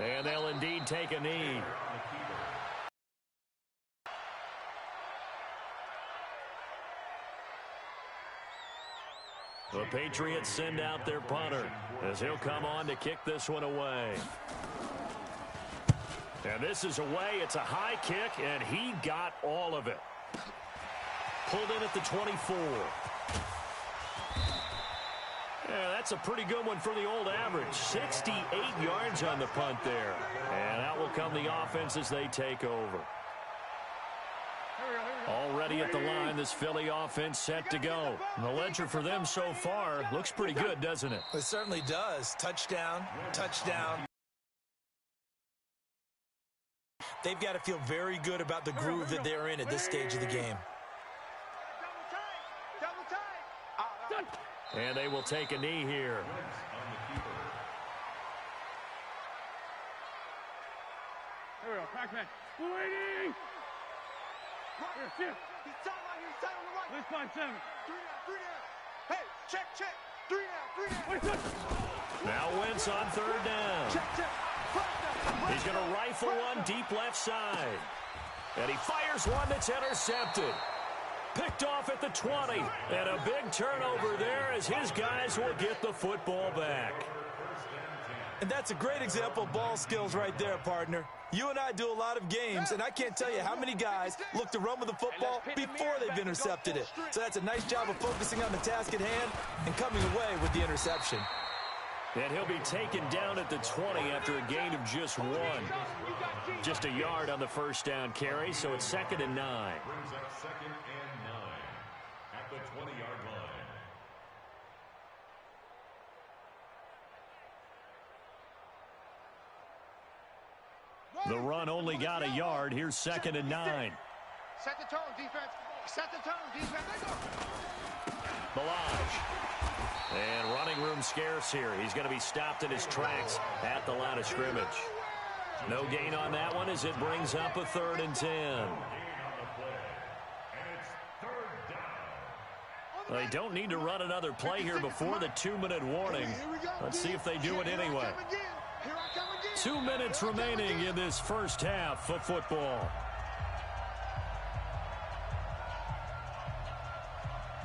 And they'll indeed take a knee. The Patriots send out their punter as he'll come on to kick this one away. And this is away. It's a high kick, and he got all of it. Pulled in at the 24. Yeah, that's a pretty good one for the old average. 68 yards on the punt there. And out will come the offense as they take over. Already at the line, this Philly offense set to go. And the ledger for them so far looks pretty good, doesn't it? It certainly does. Touchdown, touchdown. They've got to feel very good about the groove that they're in at this stage of the game. And they will take a knee here. Here we go, Pac-Man. Waiting! Here. He's tight on the right. Let's find 7. 3 down. Hey, check. 3 down. Now Wentz on third down. Check. He's going to rifle one deep left side. And he fires one that's intercepted. Picked off at the 20. And a big turnover there as his guys will get the football back. And that's a great example of ball skills right there, partner. You and I do a lot of games, and I can't tell you how many guys look to run with the football before they've intercepted it. So that's a nice job of focusing on the task at hand and coming away with the interception. And he'll be taken down at the 20 after a gain of just 1. Just a yard on the first down carry, so it's 2nd and 9. Brings up 2nd and 9 at the 20-yard line. The run only got a yard. Here's 2nd and 9. Set the tone, defense. Balaj. And running room scarce here. He's going to be stopped in his tracks at the line of scrimmage. No gain on that one as it brings up a 3rd and 10. They don't need to run another play here before the 2-minute warning. Let's see if they do it anyway. 2 minutes remaining in this first half of football.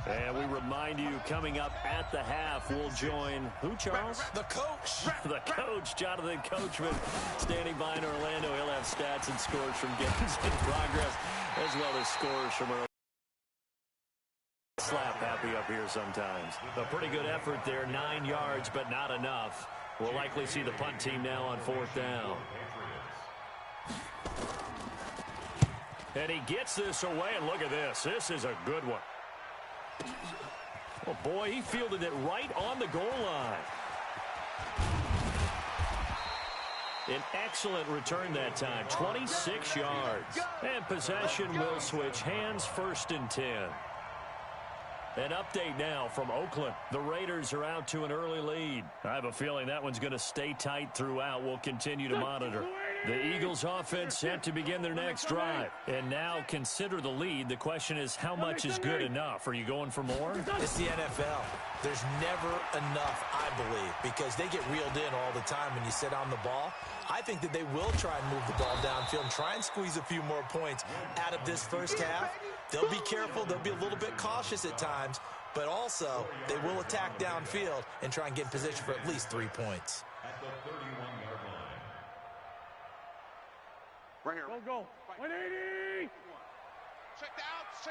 And we remind you, coming up at the half, we'll join who, Charles? The coach. The coach, Jonathan Coachman, standing by in Orlando. He'll have stats and scores from games in progress, as well as scores from early. Slap happy up here sometimes. A pretty good effort there, 9 yards, but not enough. We'll likely see the punt team now on 4th down. And he gets this away, and look at this. This is a good one. Oh, boy, he fielded it right on the goal line. An excellent return that time, 26 yards. And possession will switch hands, 1st and 10. An update now from Oakland. The Raiders are out to an early lead. I have a feeling that one's going to stay tight throughout. We'll continue to monitor. The Eagles offense set to begin their next drive. And now consider the lead. The question is, how much is good enough? Are you going for more? It's the NFL. There's never enough, I believe, because they get reeled in all the time when you sit on the ball. I think that they will try and move the ball downfield and try and squeeze a few more points out of this first half. They'll be careful. They'll be a little bit cautious at times, but also they will attack downfield and try and get in position for at least 3 points. At the 31-yard line. Right here. Go. 180. Check the outs.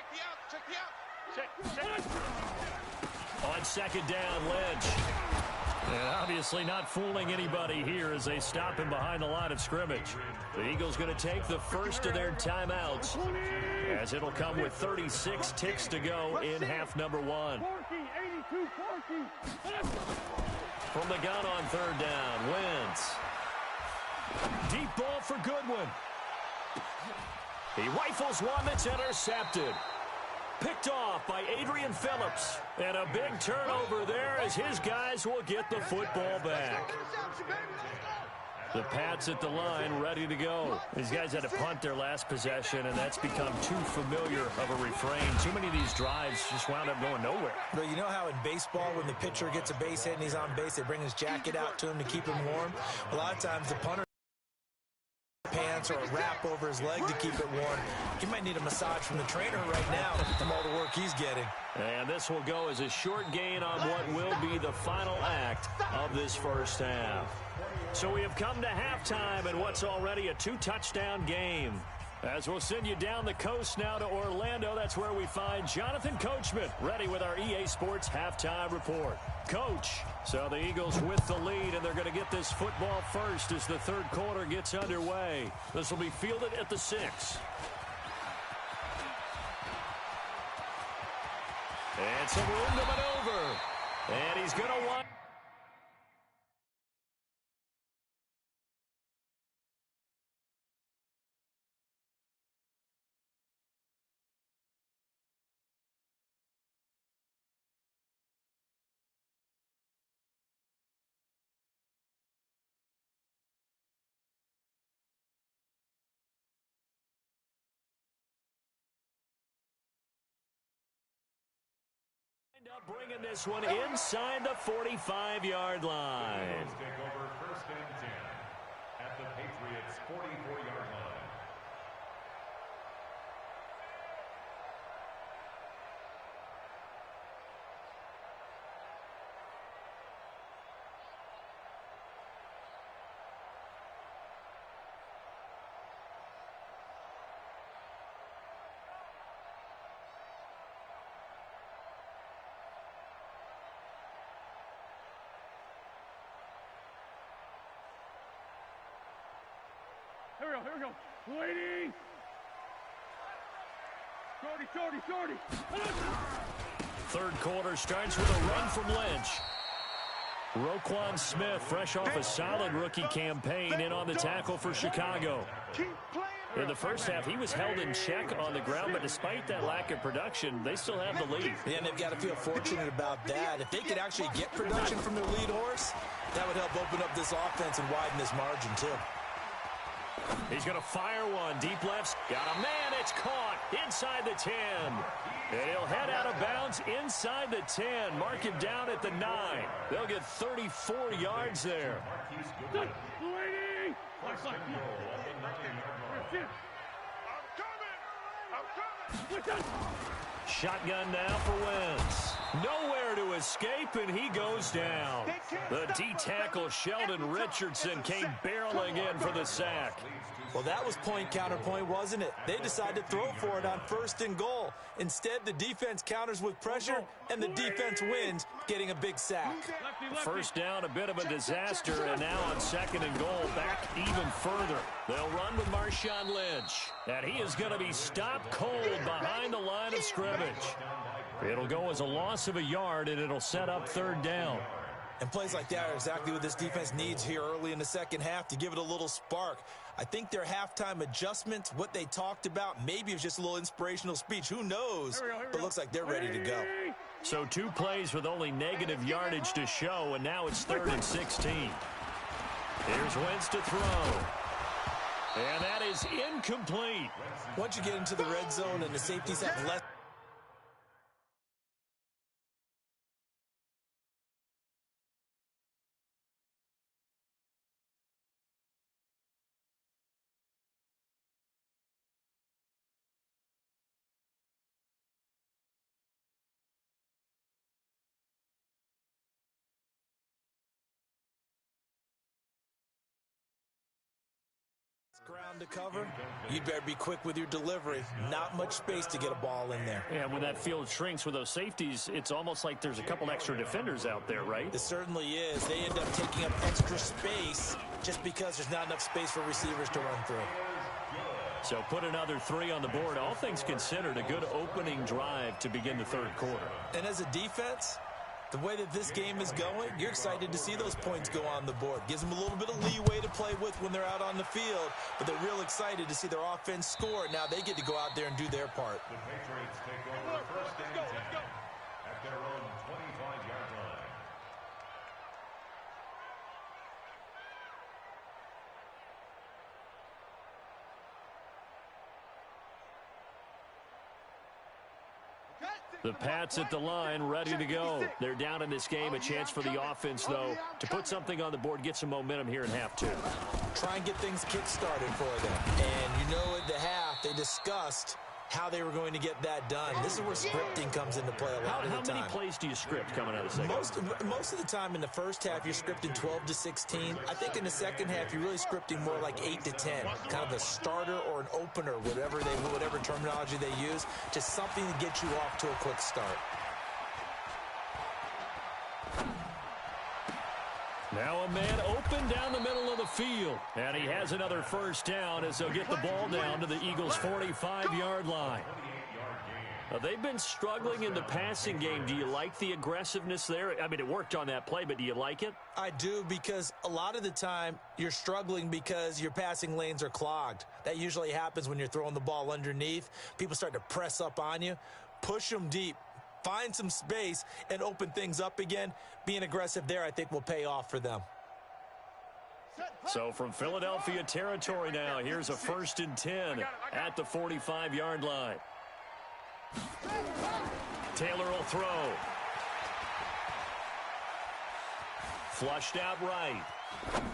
On 2nd down, Lynch. And obviously not fooling anybody here as they stop him behind the line of scrimmage. The Eagles going to take the first of their timeouts, as it'll come with 36 ticks to go in half number 1. From the gun on 3rd down, Wentz. Deep ball for Goodwin. He rifles one that's intercepted. Picked off by Adrian Phillips. And a big turnover there as his guys will get the football back. The Pats at the line, ready to go. These guys had to punt their last possession, and that's become too familiar of a refrain. Too many of these drives just wound up going nowhere. But you know how in baseball, when the pitcher gets a base hit and he's on base, they bring his jacket out to him to keep him warm? A lot of times the punter pants or a wrap over his leg to keep it warm. He might need a massage from the trainer right now from all the work he's getting. And this will go as a short gain on what will be the final act of this first half. So we have come to halftime in what's already a 2-touchdown game. As we'll send you down the coast now to Orlando, that's where we find Jonathan Coachman ready with our EA Sports Halftime Report. Coach, so the Eagles with the lead, and they're going to get this football first as the third quarter gets underway. This will be fielded at the 6. And some room to maneuver. And he's going to want... up bringing this one inside the 45-yard line. Eagles take over 1st and 10 at the Patriots' 44-yard line. Here we go. Waiting. Shorty. Third quarter starts with a run from Lynch. Roquan Smith, fresh off a solid rookie campaign, in on the tackle for Chicago. In the first half, he was held in check on the ground, but despite that lack of production, they still have the lead. Yeah, and they've got to feel fortunate about that. If they could actually get production from their lead horse, that would help open up this offense and widen this margin, too. He's going to fire one. Deep left. Got a man. It's caught inside the 10. And he'll head out of bounds inside the 10. Mark him down at the 9. They'll get 34 yards there. Waiting. I'm coming. Shotgun now for Wentz. Nowhere to escape, and he goes down. The D-tackle Sheldon Richardson came barreling in for the sack. Well, that was point counterpoint, wasn't it? They decided to throw for it on 1st and goal. Instead, the defense counters with pressure, and the defense wins, getting a big sack. First down, a bit of a disaster, and now on 2nd and goal, back even further. They'll run with Marshawn Lynch, and he is going to be stopped cold behind the line of scrimmage. It'll go as a loss of a yard, and it'll set up 3rd down. And plays like that are exactly what this defense needs here early in the second half to give it a little spark. I think their halftime adjustments, what they talked about, maybe it was just a little inspirational speech. Who knows? But looks like they're ready to go. So 2 plays with only negative yardage to show, and now it's 3rd and 16. Here's Wentz to throw. And that is incomplete. Once you get into the red zone and the safeties have less... ground to cover, you better be quick with your delivery. Not much space to get a ball in there. Yeah, when that field shrinks with those safeties, it's almost like there's a couple extra defenders out there, right? It certainly is. They end up taking up extra space just because there's not enough space for receivers to run through. So put another 3 on the board. All things considered, a good opening drive to begin the 3rd quarter. And as a defense, the way that this game is going, you're excited to see those points go on the board. Gives them a little bit of leeway to play with when they're out on the field, but they're real excited to see their offense score. Now they get to go out there and do their part. The Patriots take over 1st and 10 at their own 25-yard line. Okay. The Pats at the line, ready to go. They're down in this game. A chance for the offense, though, to put something on the board, get some momentum here in half two. Try and get things kick-started for them. And you know, at the half, they discussed how they were going to get that done. This is where scripting comes into play a lot of the time. How many plays do you script coming out of the second? Most of the time in the first half, you're scripting 12 to 16. I think in the second half, you're really scripting more like 8 to 10. Kind of a starter or an opener, whatever terminology they use. Just something to get you off to a quick start. Now a man open down the middle of the field. And he has another first down as they'll get the ball down to the Eagles' 45-yard line. They've been struggling in the passing game. Do you like the aggressiveness there? I mean, it worked on that play, but do you like it? I do, because a lot of the time you're struggling because your passing lanes are clogged. That usually happens when you're throwing the ball underneath. People start to press up on you. Push them deep. Find some space and open things up again. Being aggressive there, I think, will pay off for them. So from Philadelphia territory now, here's a 1st and 10 at the 45-yard line. Taylor will throw. Flushed out right.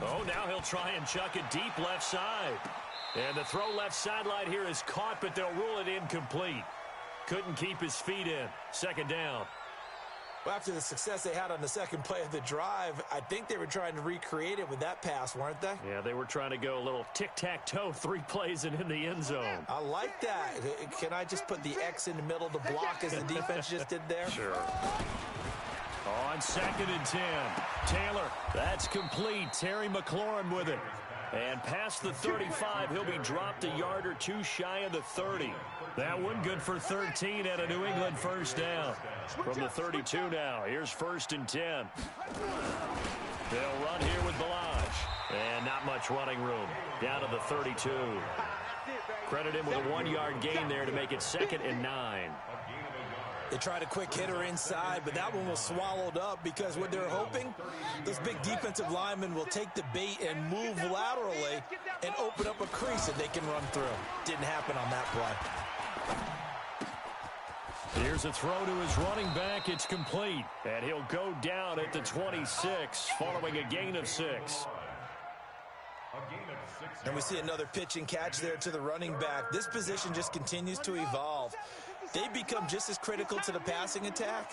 Oh, now he'll try and chuck it deep left side. And the throw left sideline here is caught, but they'll rule it incomplete. Couldn't keep his feet in. 2nd down. Well, after the success they had on the second play of the drive, I think they were trying to recreate it with that pass, weren't they? Yeah, they were trying to go a little tic-tac-toe, 3 plays and in the end zone. I like that. Can I just put the X in the middle to block as the defense just did there? Sure. On 2nd and 10. Taylor, that's complete. Terry McLaurin with it. And past the 35, he'll be dropped a yard or two shy of the 30. That one good for 13 and a New England first down. From the 32 now, here's 1st and 10. They'll run here with Balaj. And not much running room. Down to the 32. Credit him with a 1-yard gain there to make it 2nd and 9. They tried a quick hitter inside, but that one was swallowed up because what they're hoping, those big defensive linemen will take the bait and move laterally and open up a crease that they can run through. Didn't happen on that play. Here's a throw to his running back. It's complete. And he'll go down at the 26 following a gain of 6. And we see another pitch and catch there to the running back. This position just continues to evolve. They become just as critical to the passing attack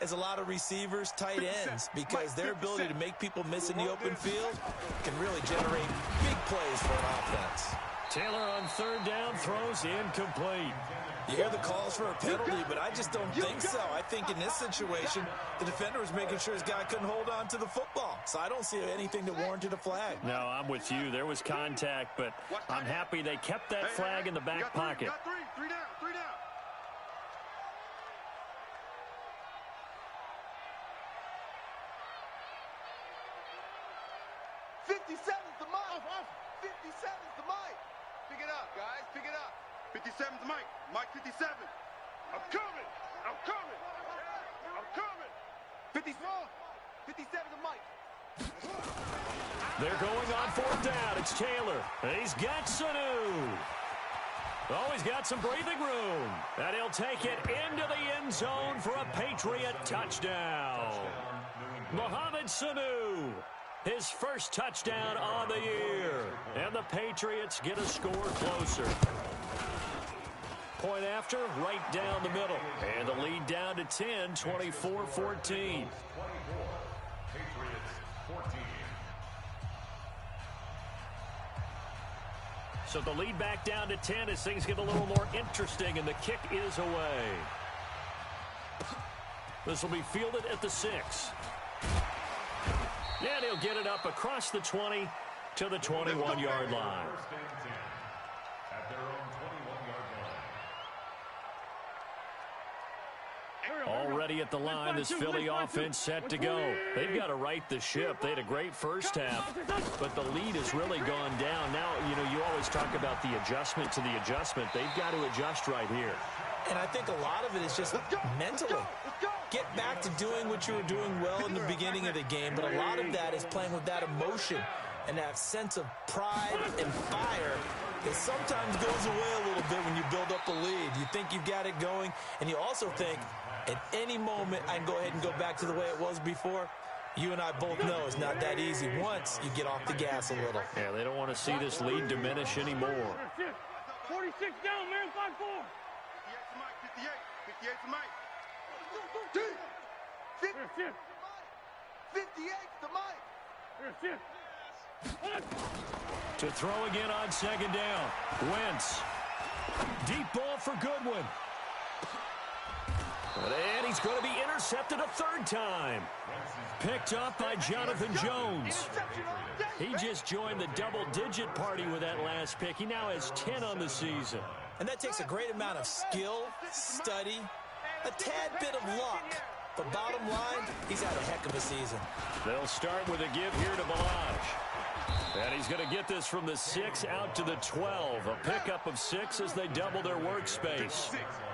as a lot of receivers, tight ends, because their ability to make people miss in the open field can really generate big plays for an offense. Taylor on 3rd down throws incomplete. You hear the calls for a penalty, but I just don't think so. I think in this situation, the defender was making sure his guy couldn't hold on to the football. So I don't see anything that warranted a flag. No, I'm with you. There was contact, but I'm happy they kept that flag in the back pocket. Three down. 57's the mic. 57's the mic. Pick it up, guys. Pick it up. 57's the mic. Mike 57. I'm coming. 57's the mic. They're going on 4th down. It's Taylor. And he's got Sanu. Oh, he's got some breathing room. And he'll take it into the end zone for a Patriot touchdown. Mohamed Sanu. His first touchdown on the year. And the Patriots get a score closer. Point after, right down the middle. And the lead down to 10, 24-14. So the lead back down to 10 as things get a little more interesting, and the kick is away. This will be fielded at the 6. And he'll get it up across the 20 to the 21-yard line. Already at the line, this Philly offense set to go. They've got to right the ship. They had a great first half, but the lead has really gone down. Now, you always talk about the adjustment to the adjustment. They've got to adjust right here. And I think a lot of it is just mentally. Get back to doing what you were doing well in the beginning of the game, but a lot of that is playing with that emotion and that sense of pride and fire that sometimes goes away a little bit when you build up a lead. You think you've got it going, and you also think, At any moment, I can go ahead and go back to the way it was before. You and I both know it's not that easy once you get off the gas a little. Yeah, they don't want to see this lead diminish anymore. 46 down, man, 5-4. 58 to Mike. 58 to Mike. To throw again on second down. Wentz. Deep ball for Goodwin. And he's going to be intercepted a third time. Picked up by Jonathan Jones. He just joined the double-digit party with that last pick. He now has 10 on the season. And that takes a great amount of skill, study, a tad bit of luck. But bottom line, he's had a heck of a season. They'll start with a give here to Balaj. And he's going to get this from the 6 out to the 12. A pickup of 6 as they double their workspace.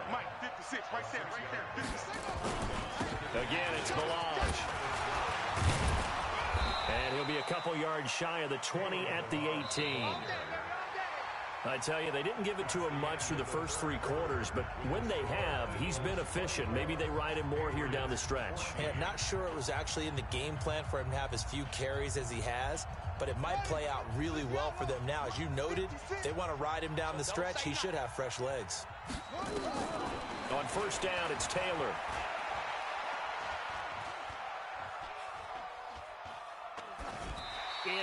Mike, 56, right there, 56. Again, it's Balaj. And he'll be a couple yards shy of the 20 at the 18. I tell you, they didn't give it to him much through the first 3 quarters, but when they have, he's been efficient. Maybe they ride him more here down the stretch. Yeah, not sure it was actually in the game plan for him to have as few carries as he has, but it might play out really well for them now. As you noted, if they want to ride him down the stretch, he should have fresh legs. On first down, it's Taylor.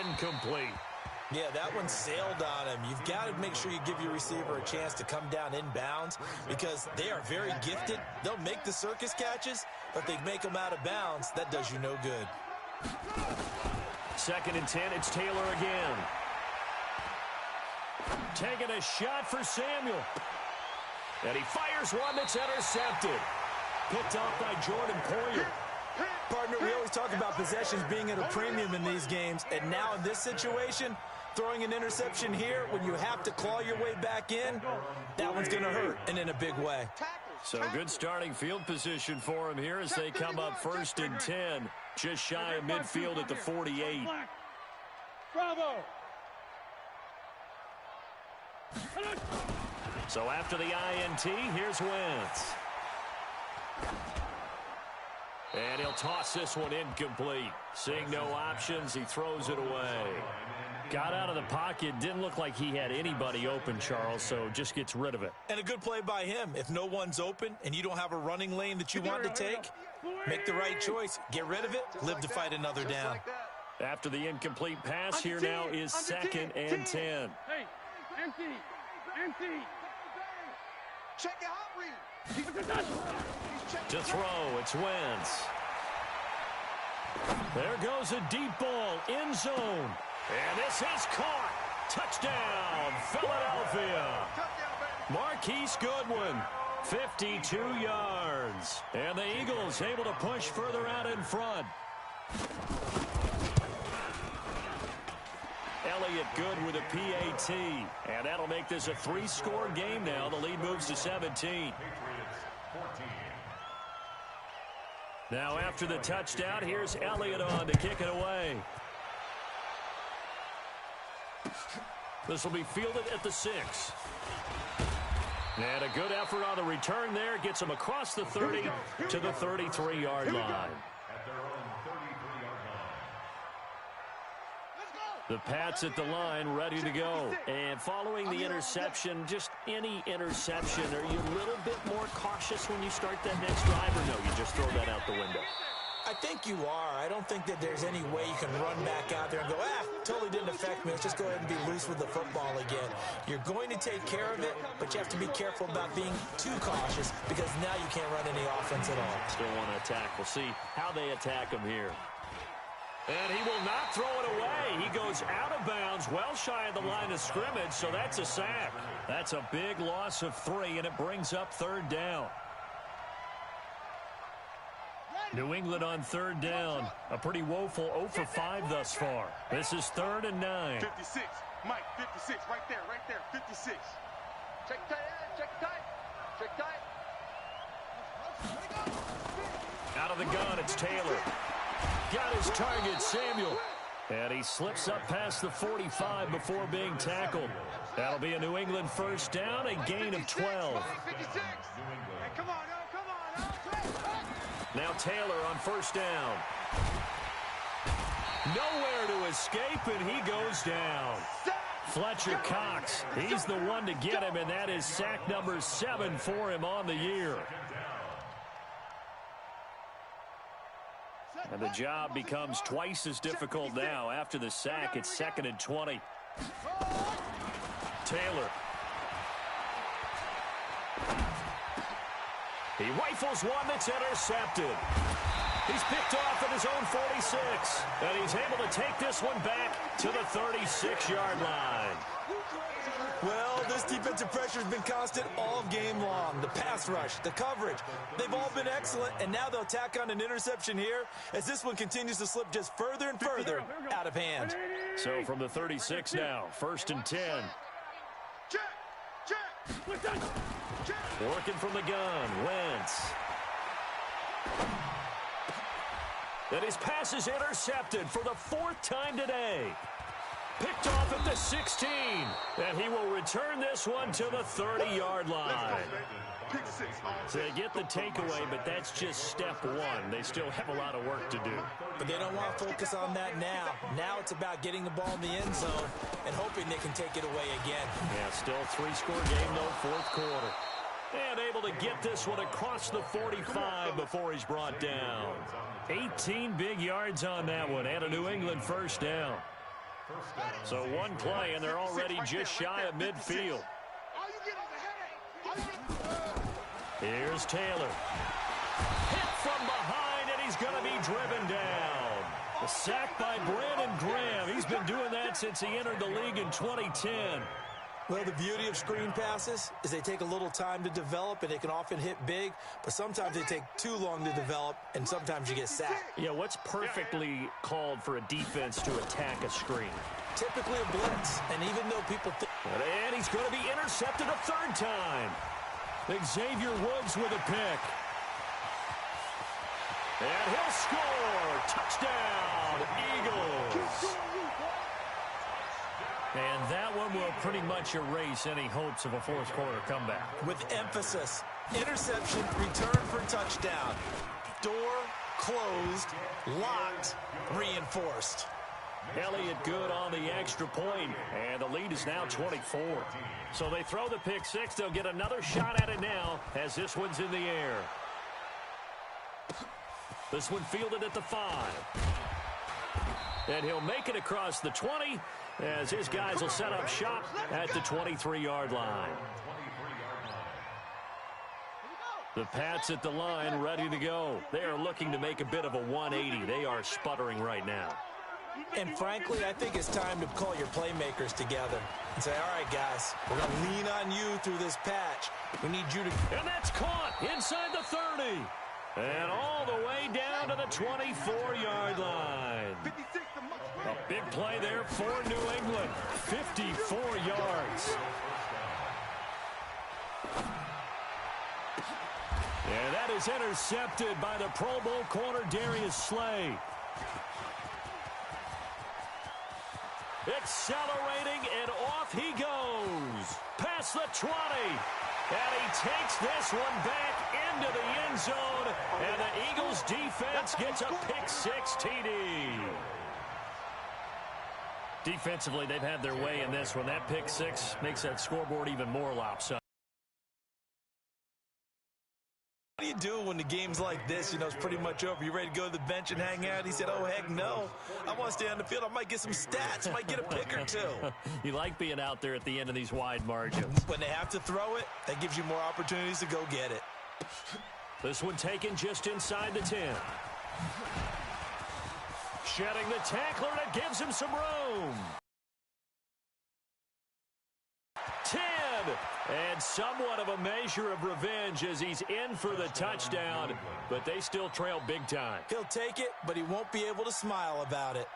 Incomplete. Yeah, that one sailed on him. You've got to make sure you give your receiver a chance to come down inbounds because they are very gifted. They'll make the circus catches, but they make them out of bounds. That does you no good. 2nd and 10, it's Taylor again. Taking a shot for Samuel. And he fires one that's intercepted. Picked off by Jordan Poyer. Partner, we always talk about possessions being at a premium in these games, and now in this situation, throwing an interception here when you have to claw your way back in, that one's going to hurt, and in a big way. So good starting field position for him here as they come up 1st and 10, just shy of midfield at the 48. Bravo. So after the INT, here's Wentz. And he'll toss this one incomplete. Seeing no options, he throws it away. Got out of the pocket. Didn't look like he had anybody open, Charles, so just gets rid of it. And a good play by him. If no one's open and you don't have a running lane that you want to take, make the right choice. Get rid of it. Live to fight another down. After the incomplete pass, here now is 2nd and 10. Hey, empty. Check your hot read. To throw, it's Wentz. There goes a deep ball, end zone. And this is caught. Touchdown, Philadelphia. Marquise Goodwin, 52 yards. And the Eagles able to push further out in front. Elliott good with a PAT. And that'll make this a 3-score game now. The lead moves to 17. Now after the touchdown, here's Elliott on to kick it away. This will be fielded at the 6. And a good effort on the return there. Gets him across the 30 to the 33-yard line. The Pats at the line, ready to go. And following the interception, just any interception, are you a little bit more cautious when you start that next drive, or no, you just throw that out the window? I think you are. I don't think that there's any way you can run back out there and go, totally didn't affect me. Let's just go ahead and be loose with the football again. You're going to take care of it, but you have to be careful about being too cautious because now you can't run any offense at all. Still want to attack. We'll see how they attack him here. And he will not throw it away. He goes out of bounds, well shy of the line of scrimmage, so that's a sack. That's a big loss of 3, and it brings up 3rd down. New England on 3rd down. A pretty woeful 0 for 5 thus far. This is 3rd and 9. 56. Mike, 56. Right there. 56. Check tight. Out of the gun, it's Taylor. Got his target, Samuel. And he slips up past the 45 before being tackled. That'll be a New England 1st down, a gain of 12. Come on. Now Taylor on first down. Nowhere to escape, and he goes down. Fletcher Cox, he's the one to get him, and that is sack number 7 for him on the year. And the job becomes twice as difficult now. After the sack, it's 2nd and 20. Taylor. He rifles one that's intercepted. He's picked off at his own 46, and he's able to take this one back to the 36-yard line. Well, this defensive pressure has been constant all game long. The pass rush, the coverage, they've all been excellent, and now they'll tack on an interception here as this one continues to slip just further and further out of hand. So from the 36 now, 1st and 10. Working from the gun, Wentz. And his pass is intercepted for the 4th time today. Picked off at the 16, and he will return this one to the 30-yard line. So they get the takeaway, but that's just step 1. They still have a lot of work to do. But they don't want to focus on that now. Now it's about getting the ball in the end zone and hoping they can take it away again. Yeah, still 3-score game, though, 4th quarter. And able to get this one across the 45 before he's brought down. 18 big yards on that one, and a New England first down. So one play, and they're already just shy of midfield. Here's Taylor. Hit from behind, and he's going to be driven down. A sack by Brandon Graham. He's been doing that since he entered the league in 2010. Well, the beauty of screen passes is they take a little time to develop, and they can often hit big, but sometimes they take too long to develop, and sometimes you get sacked. Yeah, what's perfectly called for a defense to attack a screen? Typically a blitz, and even though people think... And he's going to be intercepted a 3rd time. Xavier Woods with a pick. And he'll score. Touchdown, Eagles. And that one will pretty much erase any hopes of a 4th quarter comeback. With emphasis, interception, return for touchdown. Door closed, locked, reinforced. Elliott good on the extra point, and the lead is now 24. So they throw the pick 6. They'll get another shot at it now as this one's in the air. This one fielded at the 5. And he'll make it across the 20 as his guys will set up shop at the 23-yard line. The Pats at the line ready to go. They are looking to make a bit of a 180. They are sputtering right now. And frankly, I think it's time to call your playmakers together and say, all right, guys, we're going to lean on you through this patch. We need you to... And that's caught inside the 30. And all the way down to the 24-yard line. A big play there for New England. 54 yards. And that is intercepted by the Pro Bowl corner Darius Slay. Accelerating, and off he goes. Past the 20. And he takes this one back into the end zone. And the Eagles defense gets a pick-6 TD. Defensively, they've had their way in this one. That pick-6 makes that scoreboard even more lopsided. What do you do when the game's like this? You know, it's pretty much over. You ready to go to the bench and hang out? He said, oh, heck no. I want to stay on the field. I might get some stats. Might get a pick or two. You like being out there at the end of these wide margins. When they have to throw it, that gives you more opportunities to go get it. This one taken just inside the 10. Shedding the tackler, that gives him some room. 10. And somewhat of a measure of revenge as he's in for the touchdown, but they still trail big time. He'll take it, but he won't be able to smile about it.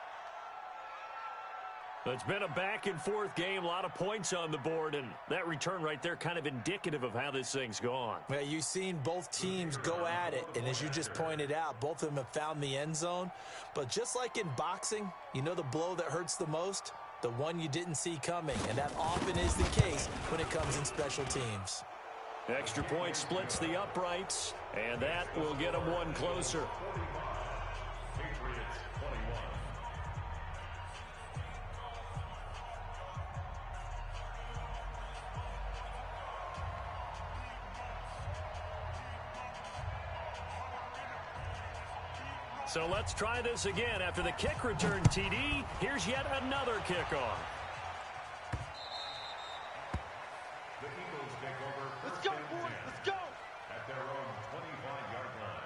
It's been a back-and-forth game, a lot of points on the board, and that return right there kind of indicative of how this thing's gone. Well, you've seen both teams go at it, and as you just pointed out, both of them have found the end zone. But just like in boxing, you know the blow that hurts the most? The one you didn't see coming, and that often is the case when it comes in special teams. Extra point splits the uprights, and that will get them one closer. Patriots 21. So let's try this again. After the kick return TD, here's yet another kickoff. The Eagles take over Let's first go, and boys. 10 Let's go. at their own 25-yard line.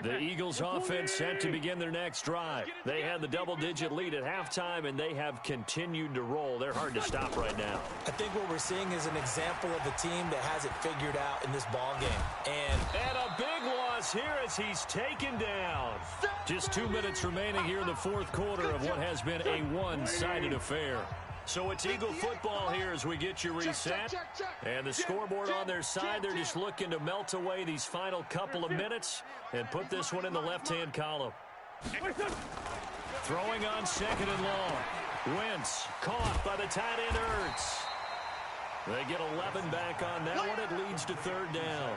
The Eagles offense set to begin their next drive. They had the double-digit lead at halftime, and they have continued to roll. They're hard to stop right now. I think what we're seeing is an example of a team that has it figured out in this ball game. And a big loss here as he's taken down. Just 2 minutes remaining here in the fourth quarter of what has been a one-sided affair. So it's Eagle football here as we get you reset. And the scoreboard on their side, they're just looking to melt away these final couple of minutes and put this one in the left-hand column. Throwing on second and long. Wentz caught by the tight end Ertz. They get 11 back on that one. It leads to third down.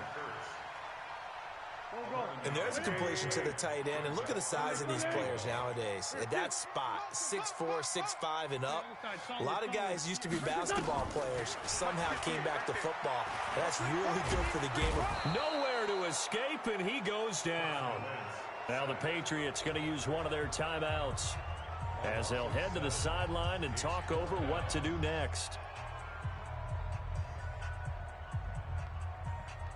And there's a completion to the tight end. And look at the size of these players nowadays. At that spot, 6'4", 6'5", and up. A lot of guys used to be basketball players. Somehow came back to football. That's really good for the game. Nowhere to escape, and he goes down. Now the Patriots going to use one of their timeouts as they'll head to the sideline and talk over what to do next.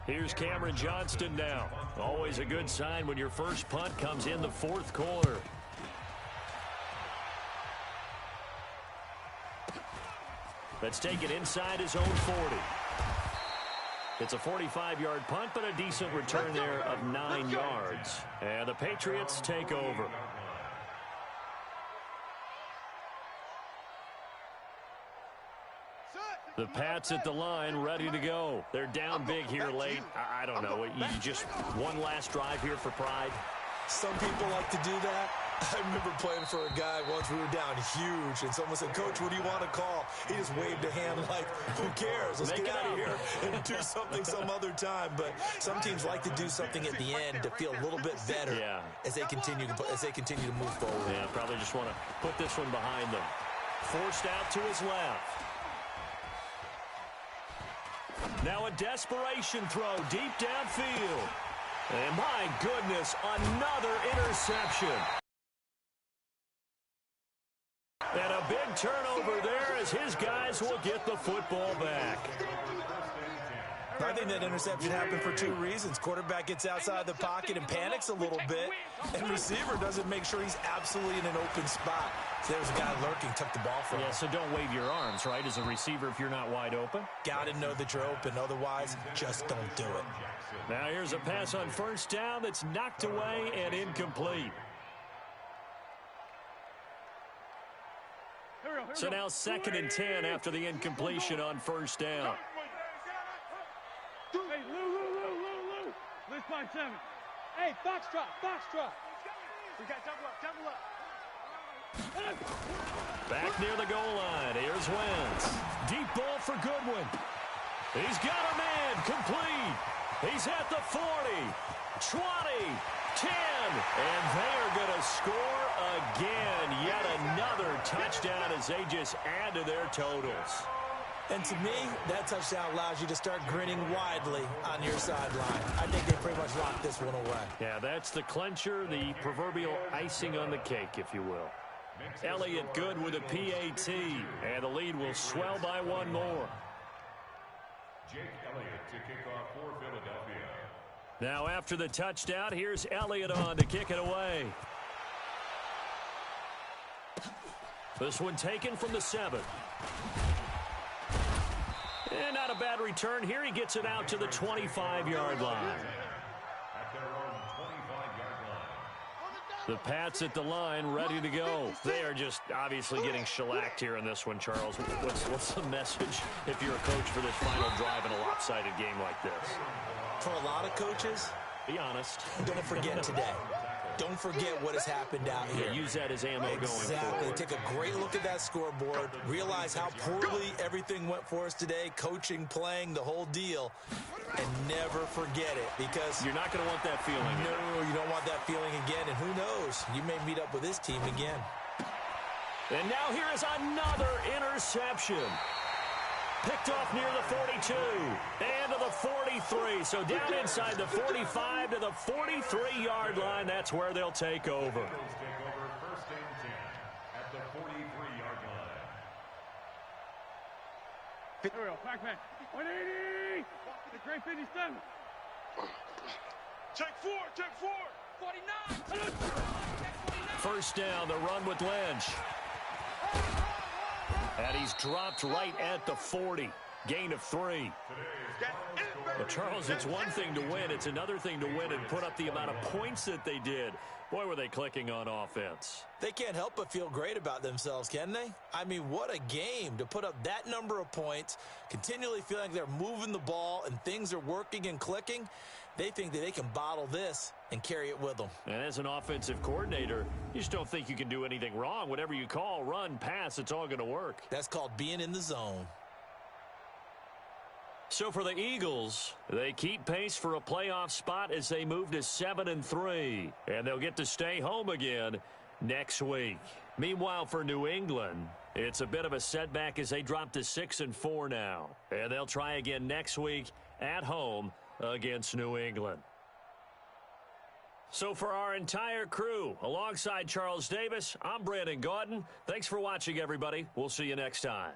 Here's Cameron Johnston now. Always a good sign when your first punt comes in the fourth quarter. Let's take it inside his own 40. It's a 45-yard punt, but a decent return there of 9 yards. And the Patriots take over. The Pats at the line, ready to go. They're down big here late. I don't know. You just one last drive here for pride. Some people like to do that. I remember playing for a guy once. We were down huge, and someone said, "Coach, what do you want to call?" He just waved a hand like, "Who cares? Let's get out of here and do something some other time." But some teams like to do something at the end to feel a little bit better as they continue to move forward. Yeah, probably just want to put this one behind them. Forced out to his left. Now a desperation throw deep downfield. And my goodness, another interception. And a big turnover there as his guys will get the football back. I think that interception happened for two reasons. Quarterback gets outside the pocket and panics a little bit, and receiver doesn't make sure he's absolutely in an open spot. So there's a guy lurking, took the ball from him. Yeah, so don't wave your arms, right, as a receiver if you're not wide open. Got to know that you're open. Otherwise, just don't do it. Now here's a pass on first down that's knocked away and incomplete. So now 2nd and 10 after the incompletion on first down. Hey, Lou. Let's find 7. Hey, Foxtrot. We got double up. Back near the goal line. Here's Wentz. Deep ball for Goodwin. He's got a man. Complete. He's at the 40, 20, 10. And they are going to score again. Yet another touchdown as they just add to their totals. And to me, that touchdown allows you to start grinning widely on your sideline. I think they pretty much locked this one away. Yeah, that's the clincher, the proverbial icing on the cake, if you will. Elliott good with a PAT, and the lead will swell by one more. Jake Elliott to kick off for Philadelphia. Now after the touchdown, here's Elliott on to kick it away. This one taken from the 7. And not a bad return here. He gets it out to the 25-yard line. At their own 25-yard line. The Pats at the line, ready to go. They are just obviously getting shellacked here in this one, Charles. What's the message if you're a coach for this final drive in a lopsided game like this? For a lot of coaches, be honest. don't forget today. Don't forget what has happened out here. Yeah, use that as ammo going forward. Exactly. Take a great look at that scoreboard. Realize how poorly everything went for us today. Coaching, playing, the whole deal. And never forget it, because you're not going to want that feeling. No, you don't want that feeling again. And who knows? You may meet up with this team again. And now here is another interception. Picked off near the 42 and to the 43. So down inside the 45 to the 43-yard line. That's where they'll take over. Eagles take over first and 10 at the 43-yard line. Here we go. Pac-Man. 180. The great 57. Check four. 49. First down, the run with Lynch. And he's dropped right at the 40. Gain of 3. But Charles, it's one thing to win. It's another thing to win and put up the amount of points that they did. Boy, were they clicking on offense. They can't help but feel great about themselves, can they? I mean, what a game to put up that number of points, continually feeling like they're moving the ball and things are working and clicking. They think that they can bottle this and carry it with them. And as an offensive coordinator, you just don't think you can do anything wrong. Whatever you call, run, pass, it's all going to work. That's called being in the zone. So for the Eagles, they keep pace for a playoff spot as they move to 7-3. And they'll get to stay home again next week. Meanwhile, for New England, it's a bit of a setback as they drop to 6-4 now. And they'll try again next week at home against New England. So for our entire crew, alongside Charles Davis, I'm Brandon Gaudin. Thanks for watching, everybody. We'll see you next time.